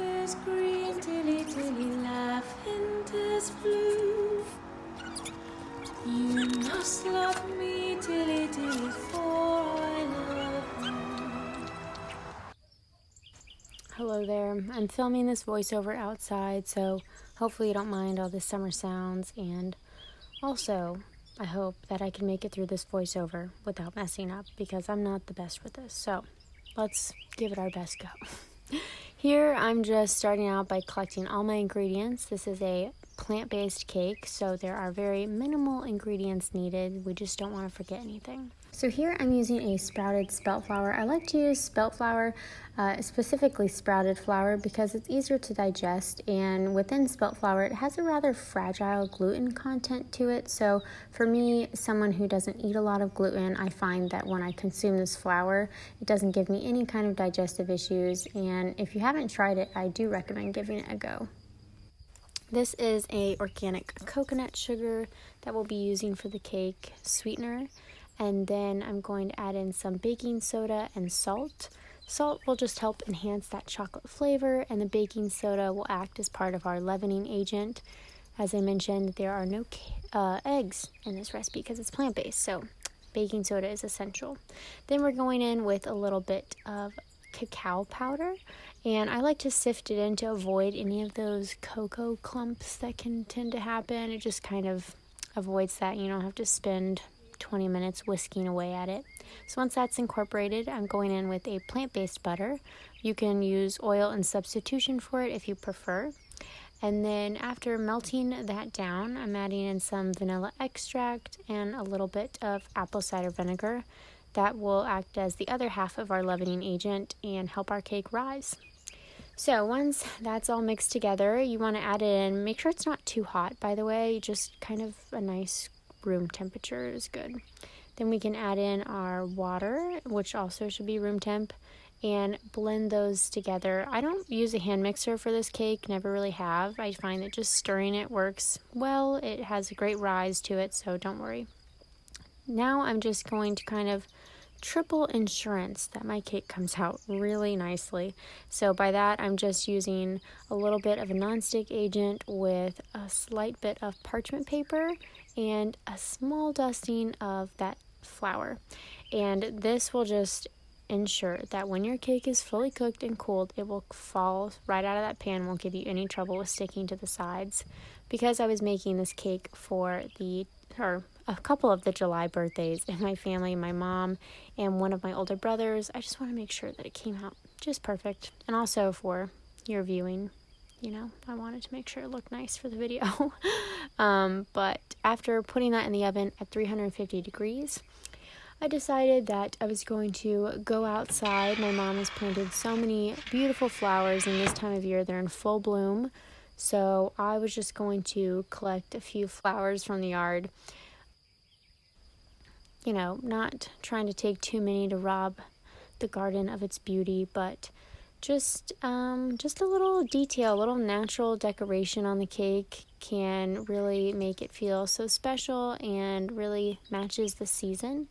is green, tilly tilly laughing is blue. You must love me, tilly tilly, for I love you. Hello there. I'm filming this voiceover outside, so hopefully you don't mind all the summer sounds, and also I hope that I can make it through this voiceover without messing up, because I'm not the best with this. So let's give it our best go. Here I'm just starting out by collecting all my ingredients. This is a plant-based cake, so there are very minimal ingredients needed. We just don't want to forget anything. So here I'm using a sprouted spelt flour. I like to use spelt flour, specifically sprouted flour, because it's easier to digest, and within spelt flour it has a rather fragile gluten content to it. So for me, someone who doesn't eat a lot of gluten, I find that when I consume this flour, it doesn't give me any kind of digestive issues, and if you haven't tried it, I do recommend giving it a go. This is a organic coconut sugar that we'll be using for the cake sweetener. And then I'm going to add in some baking soda and salt. Salt will just help enhance that chocolate flavor, and the baking soda will act as part of our leavening agent. As I mentioned, there are no eggs in this recipe because it's plant-based, so baking soda is essential. Then we're going in with a little bit of cacao powder, and I like to sift it in to avoid any of those cocoa clumps that can tend to happen. It just kind of avoids that. You don't have to spend 20 minutes whisking away at it. So once that's incorporated, I'm going in with a plant-based butter. You can use oil in substitution for it if you prefer. And then after melting that down, I'm adding in some vanilla extract and a little bit of apple cider vinegar. That will act as the other half of our leavening agent and help our cake rise. So once that's all mixed together, you want to add it in. Make sure it's not too hot, by the way, just kind of a nice room temperature is good. Then we can add in our water, which also should be room temp, and blend those together. I don't use a hand mixer for this cake, never really have. I find that just stirring it works well. It has a great rise to it, so don't worry. Now I'm just going to kind of triple insurance that my cake comes out really nicely. So by that, I'm just using a little bit of a nonstick agent with a slight bit of parchment paper and a small dusting of that flour. And this will just ensure that when your cake is fully cooked and cooled, it will fall right out of that pan, won't give you any trouble with sticking to the sides. Because I was making this cake for a couple of the July birthdays in my family, my mom and one of my older brothers, I just want to make sure that it came out just perfect. And also for your viewing, I wanted to make sure it looked nice for the video. But after putting that in the oven at 350 degrees, I decided that I was going to go outside. My mom has planted so many beautiful flowers, and this time of year they're in full bloom. So I was just going to collect a few flowers from the yard. Not trying to take too many to rob the garden of its beauty, but just a little detail, a little natural decoration on the cake can really make it feel so special and really matches the season.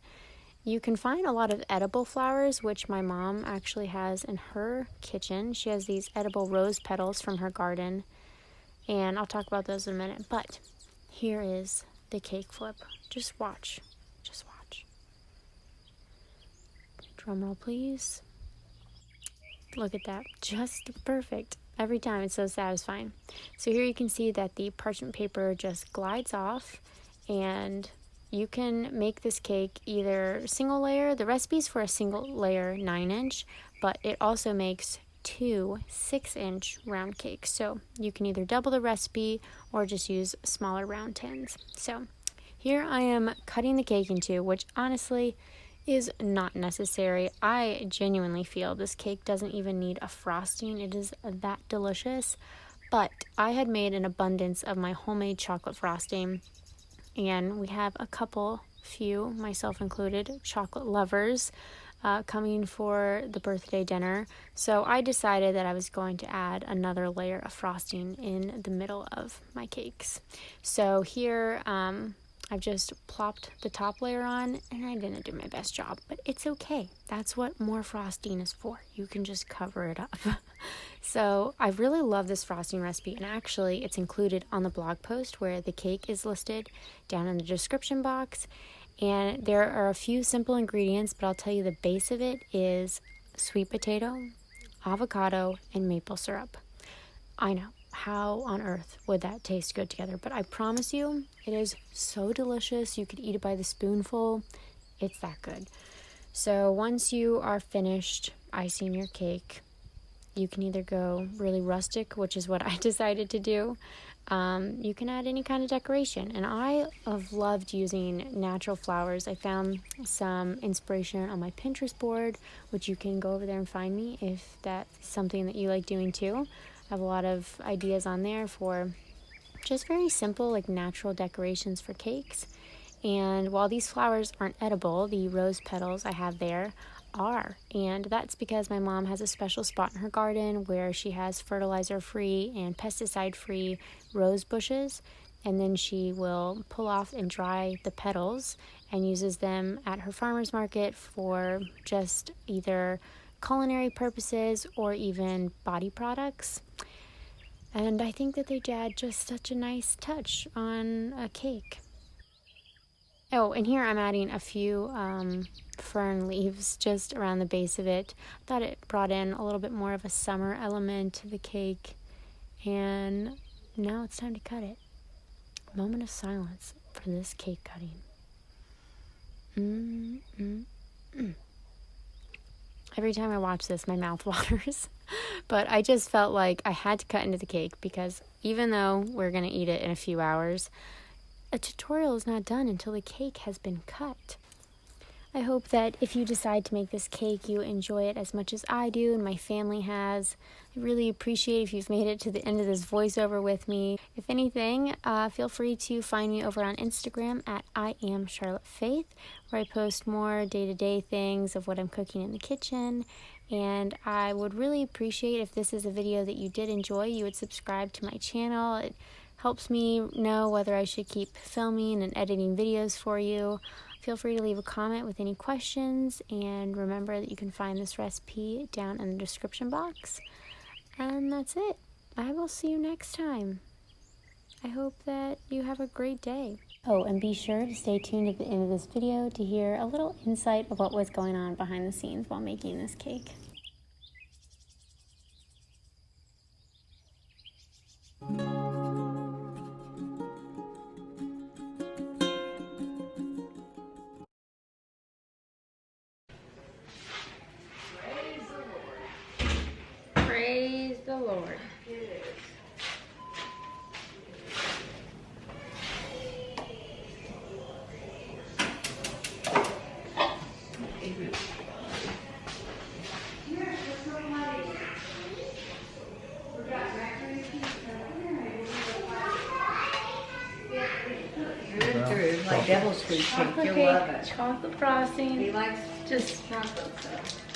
You can find a lot of edible flowers, which my mom actually has in her kitchen. She has these edible rose petals from her garden, and I'll talk about those in a minute. But here is the cake flip. Just watch. Drum roll, please. Look at that. Just perfect. Every time. It's so satisfying. So here you can see that the parchment paper just glides off, and you can make this cake either single layer. The recipe's for a single layer 9-inch, but it also makes 2 6-inch round cakes. So you can either double the recipe or just use smaller round tins. So here I am cutting the cake in two, which honestly is not necessary. I genuinely feel this cake doesn't even need a frosting. It is that delicious. But I had made an abundance of my homemade chocolate frosting, and we have a few, myself included, chocolate lovers coming for the birthday dinner. So I decided that I was going to add another layer of frosting in the middle of my cakes. So here I've just plopped the top layer on, and I didn't do my best job, but it's okay. That's what more frosting is for. You can just cover it up. So I really love this frosting recipe, and actually it's included on the blog post where the cake is listed down in the description box. And there are a few simple ingredients, but I'll tell you the base of it is sweet potato, avocado, and maple syrup. I know, how on earth would that taste good together? But I promise you, it is so delicious. You could eat it by the spoonful. It's that good. So once you are finished icing your cake, you can either go really rustic, which is what I decided to do. You can add any kind of decoration. And I have loved using natural flowers. I found some inspiration on my Pinterest board, which you can go over there and find me if that's something that you like doing too. I have a lot of ideas on there for just very simple, like natural decorations for cakes. And while these flowers aren't edible, the rose petals I have there are. And that's because my mom has a special spot in her garden where she has fertilizer-free and pesticide-free rose bushes. And then she will pull off and dry the petals and uses them at her farmer's market for just either culinary purposes or even body products. And I think that they add just such a nice touch on a cake. Oh, and here I'm adding a few fern leaves just around the base of it. I thought it brought in a little bit more of a summer element to the cake. And now it's time to cut it. Moment of silence for this cake cutting. Every time I watch this, my mouth waters. But I just felt like I had to cut into the cake because even though we're going to eat it in a few hours, a tutorial is not done until the cake has been cut. I hope that if you decide to make this cake, you enjoy it as much as I do and my family has. I really appreciate if you've made it to the end of this voiceover with me. If anything, feel free to find me over on Instagram at @IamCharlotteFaith, where I post more day-to-day things of what I'm cooking in the kitchen. And I would really appreciate if this is a video that you did enjoy, you would subscribe to my channel. It helps me know whether I should keep filming and editing videos for you. Feel free to leave a comment with any questions, and remember that you can find this recipe down in the description box. And that's it. I will see you next time. I hope that you have a great day. Oh, and be sure to stay tuned at the end of this video to hear a little insight of what was going on behind the scenes while making this cake. Praise the Lord. Like devil's food cake, you'll love it. Chocolate frosting. He likes Just chocolate stuff.